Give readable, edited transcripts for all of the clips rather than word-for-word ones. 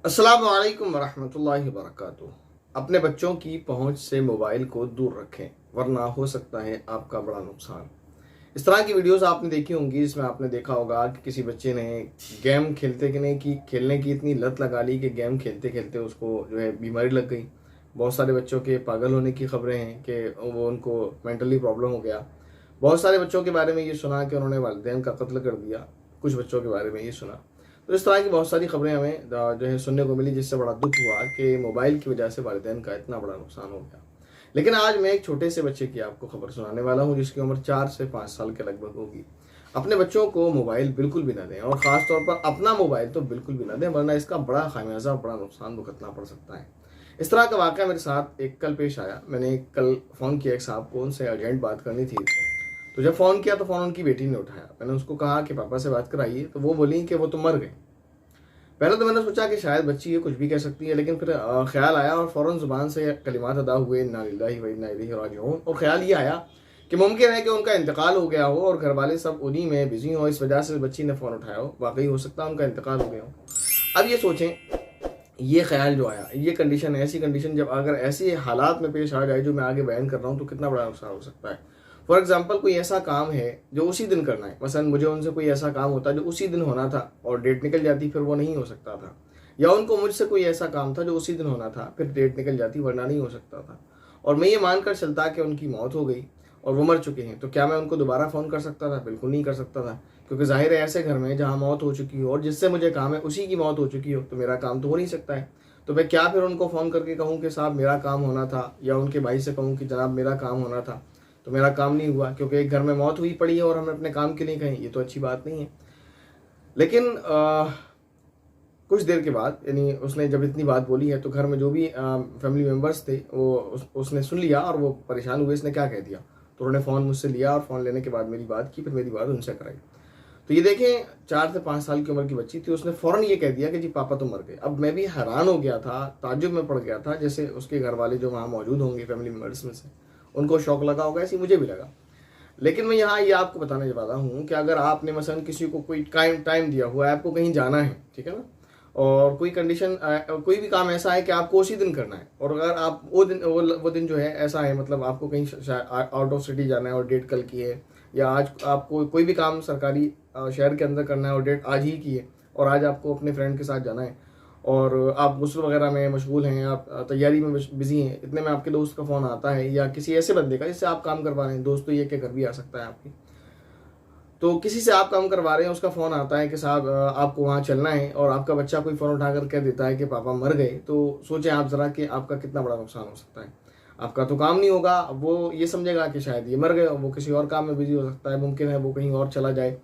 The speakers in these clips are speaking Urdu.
السلام علیکم ورحمۃ اللہ وبرکاتہ۔ اپنے بچوں کی پہنچ سے موبائل کو دور رکھیں ورنہ ہو سکتا ہے آپ کا بڑا نقصان۔ اس طرح کی ویڈیوز آپ نے دیکھی ہوں گی، اس میں آپ نے دیکھا ہوگا کہ کسی بچے نے گیم کھیلنے کی اتنی لت لگا لی کہ گیم کھیلتے کھیلتے اس کو بیماری لگ گئی۔ بہت سارے بچوں کے پاگل ہونے کی خبریں ہیں کہ وہ ان کو مینٹلی پرابلم ہو گیا۔ بہت سارے بچوں کے بارے میں یہ سنا کہ انہوں نے والدین کا قتل کر دیا۔ کچھ بچوں کے بارے میں یہ سنا، تو اس طرح کی بہت ساری خبریں ہمیں سننے کو ملی، جس سے بڑا دکھ ہوا کہ موبائل کی وجہ سے والدین کا اتنا بڑا نقصان ہو گیا۔ لیکن آج میں ایک چھوٹے سے بچے کی آپ کو خبر سنانے والا ہوں، جس کی عمر 4 سے 5 سال کے لگ بھگ ہوگی۔ اپنے بچوں کو موبائل بالکل بھی نہ دیں، اور خاص طور پر اپنا موبائل تو بالکل بھی نہ دیں، ورنہ اس کا بڑا خمیازہ، بڑا نقصان بھگتنا پڑ سکتا ہے۔ اس طرح کا واقعہ میرے ساتھ ایک کل پیش آیا۔ میں نے کل فون کیا ایک صاحب کو، ان سے ارجنٹ بات کرنی تھی، تو جب فون کیا تو فون ان کی بیٹی نے اٹھایا۔ میں نے اس کو کہا کہ پاپا سے بات کرائیے، تو وہ بولی کہ وہ تو مر گئے۔ پہلے تو میں نے سوچا کہ شاید بچی ہے، کچھ بھی کہہ سکتی ہے، لیکن پھر خیال آیا اور فوراً زبان سے کلمات ادا ہوئے، انا للہ و انا الیہ راجعون، اور خیال یہ آیا کہ ممکن ہے کہ ان کا انتقال ہو گیا ہو اور گھر والے سب انہی میں بزی ہوں، اس وجہ سے بچی نے فون اٹھایا ہو۔ واقعی ہو سکتا ہے ان کا انتقال ہو گیا ہو۔ اب یہ سوچیں، یہ خیال جو آیا، یہ کنڈیشن، ایسی کنڈیشن جب اگر ایسی حالات میں پیش آ جائے جو میں آگے بیان کر رہا ہوں، تو کتنا بڑا نقصان ہو سکتا ہے۔ فار ایگزامپل، کوئی ایسا کام ہے جو اسی دن کرنا ہے، مثلا مجھے ان سے کوئی ایسا کام ہوتا جو اسی دن ہونا تھا اور ڈیٹ نکل جاتی، پھر وہ نہیں ہو سکتا تھا، یا ان کو مجھ سے کوئی ایسا کام تھا جو اسی دن ہونا تھا، پھر ڈیٹ نکل جاتی ورنہ نہیں ہو سکتا تھا، اور میں یہ مان کر چلتا کہ ان کی موت ہو گئی اور وہ مر چکے ہیں، تو کیا میں ان کو دوبارہ فون کر سکتا تھا؟ بالکل نہیں کر سکتا تھا، کیونکہ ظاہر ہے ایسے گھر میں جہاں موت ہو چکی ہو اور جس سے مجھے کام ہے اسی کی موت ہو چکی ہو، تو میرا کام تو ہو نہیں سکتا ہے۔ تو میں کیا پھر ان کو فون کر کے کہوں کہ صاحب میرا کام ہونا تھا، یا ان کے بھائی سے کہوں کہ جناب میرا کام ہونا تھا، تو میرا کام نہیں ہوا کیونکہ ایک گھر میں موت ہوئی پڑی ہے اور ہمیں اپنے کام کے لیے کہیں؟ یہ تو اچھی بات نہیں ہے۔ لیکن کچھ دیر کے بعد، یعنی اس نے جب اتنی بات بولی ہے، تو گھر میں جو بھی فیملی ممبرس تھے وہ اس نے سن لیا، اور وہ پریشان ہوئے اس نے کیا کہہ دیا، تو انہوں نے فون مجھ سے لیا، اور فون لینے کے بعد میری بات کی، پھر میری بات ان سے کرائی۔ تو یہ دیکھیں، 4 سے 5 سال کی عمر کی بچی تھی، اس نے فوراً یہ کہہ دیا کہ جی پاپا تو مر گئے۔ اب میں بھی حیران ہو گیا تھا، تعجب میں پڑ گیا تھا، جیسے اس کے گھر والے جو وہاں موجود ہوں گے فیملی ممبرس میں سے، ان کو شوق لگا ہوگا، ایسے مجھے بھی لگا۔ لیکن میں یہاں یہ آپ کو بتانے والا ہوں کہ اگر آپ نے مثلا کسی کو کوئی ٹائم دیا ہوا ہے، آپ کو کہیں جانا ہے، ٹھیک ہے نا، اور کوئی کنڈیشن، کوئی بھی کام ایسا ہے کہ آپ کو اسی دن کرنا ہے، اور اگر آپ وہ دن جو ہے ایسا ہے، مطلب آپ کو کہیں آؤٹ آف سٹی جانا ہے اور ڈیٹ کل کی ہے، یا آج آپ کو کوئی بھی کام سرکاری شہر کے اندر کرنا ہے اور ڈیٹ آج ہی کی ہے، اور آج آپ کو اپنے فرینڈ کے ساتھ جانا ہے، اور آپ غسل وغیرہ میں مشغول ہیں، آپ تیاری میں بزی ہیں، اتنے میں آپ کے دوست کا فون آتا ہے، یا کسی ایسے بندے کا جس سے آپ کام کروا رہے ہیں، دوست تو یہ کہ گھر بھی آ سکتا ہے آپ کی، تو کسی سے آپ کام کروا رہے ہیں، اس کا فون آتا ہے کہ صاحب آپ کو وہاں چلنا ہے، اور آپ کا بچہ کوئی فون اٹھا کر کہہ دیتا ہے کہ پاپا مر گئے، تو سوچیں آپ ذرا کہ آپ کا کتنا بڑا نقصان ہو سکتا ہے۔ آپ کا تو کام نہیں ہوگا، وہ یہ سمجھے گا کہ شاید یہ مر گئے، وہ کسی اور کام میں بزی ہو سکتا ہے، ممکن ہے وہ کہیں اور چلا جائے۔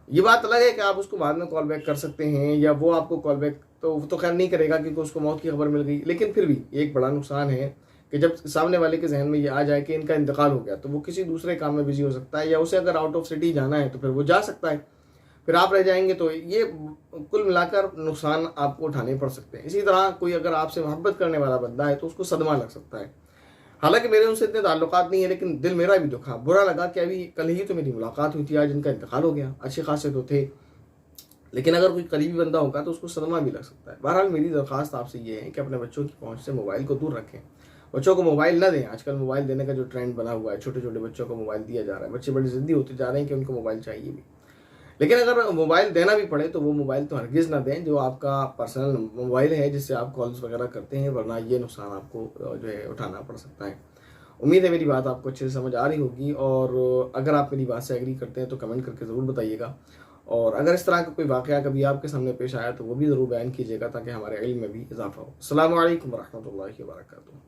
یہ بات الگ ہے کہ آپ اس کو بعد میں کال بیک کر سکتے ہیں، یا وہ آپ کو کال بیک تو خیر نہیں کرے گا کیونکہ اس کو موت کی خبر مل گئی، لیکن پھر بھی ایک بڑا نقصان ہے کہ جب سامنے والے کے ذہن میں یہ آ جائے کہ ان کا انتقال ہو گیا، تو وہ کسی دوسرے کام میں بزی ہو سکتا ہے، یا اسے اگر آؤٹ آف سٹی جانا ہے تو پھر وہ جا سکتا ہے، پھر آپ رہ جائیں گے، تو یہ کل ملا کر نقصان آپ کو اٹھانے پڑ سکتے ہیں۔ اسی طرح کوئی اگر آپ سے محبت کرنے والا بندہ ہے تو اس کو صدمہ لگ سکتا ہے۔ حالانکہ میرے ان سے اتنے تعلقات نہیں ہیں، لیکن دل میرا بھی دکھا، برا لگا کہ ابھی کل ہی تو میری ملاقات ہوئی تھی، آج ان کا انتقال ہو گیا، اچھے خاصے تو تھے، لیکن اگر کوئی قریبی بندہ ہوگا تو اس کو صدمہ بھی لگ سکتا ہے۔ بہرحال میری درخواست آپ سے یہ ہے کہ اپنے بچوں کی پہنچ سے موبائل کو دور رکھیں، بچوں کو موبائل نہ دیں۔ آج کل موبائل دینے کا جو ٹرینڈ بنا ہوا ہے، چھوٹے چھوٹے بچوں کو موبائل دیا جا رہا ہے، بچے بڑے ضدی ہوتے جا رہے ہیں کہ ان کو موبائل چاہیے بھی، لیکن اگر موبائل دینا بھی پڑے تو وہ موبائل تو ہرگز نہ دیں جو آپ کا پرسنل موبائل ہے، جس سے آپ کالز وغیرہ کرتے ہیں، ورنہ یہ نقصان آپ کو جو ہے اٹھانا پڑ سکتا ہے۔ امید ہے میری بات آپ کو اچھے سے سمجھ آ رہی ہوگی، اور اگر آپ میری بات سے ایگری کرتے ہیں تو کمنٹ کر کے ضرور بتائیے گا، اور اگر اس طرح کا کوئی واقعہ کبھی آپ کے سامنے پیش آیا تو وہ بھی ضرور بیان کیجیے گا، تاکہ ہمارے علم میں بھی اضافہ ہو۔ السلام علیکم ورحمۃ اللہ وبرکاتہ۔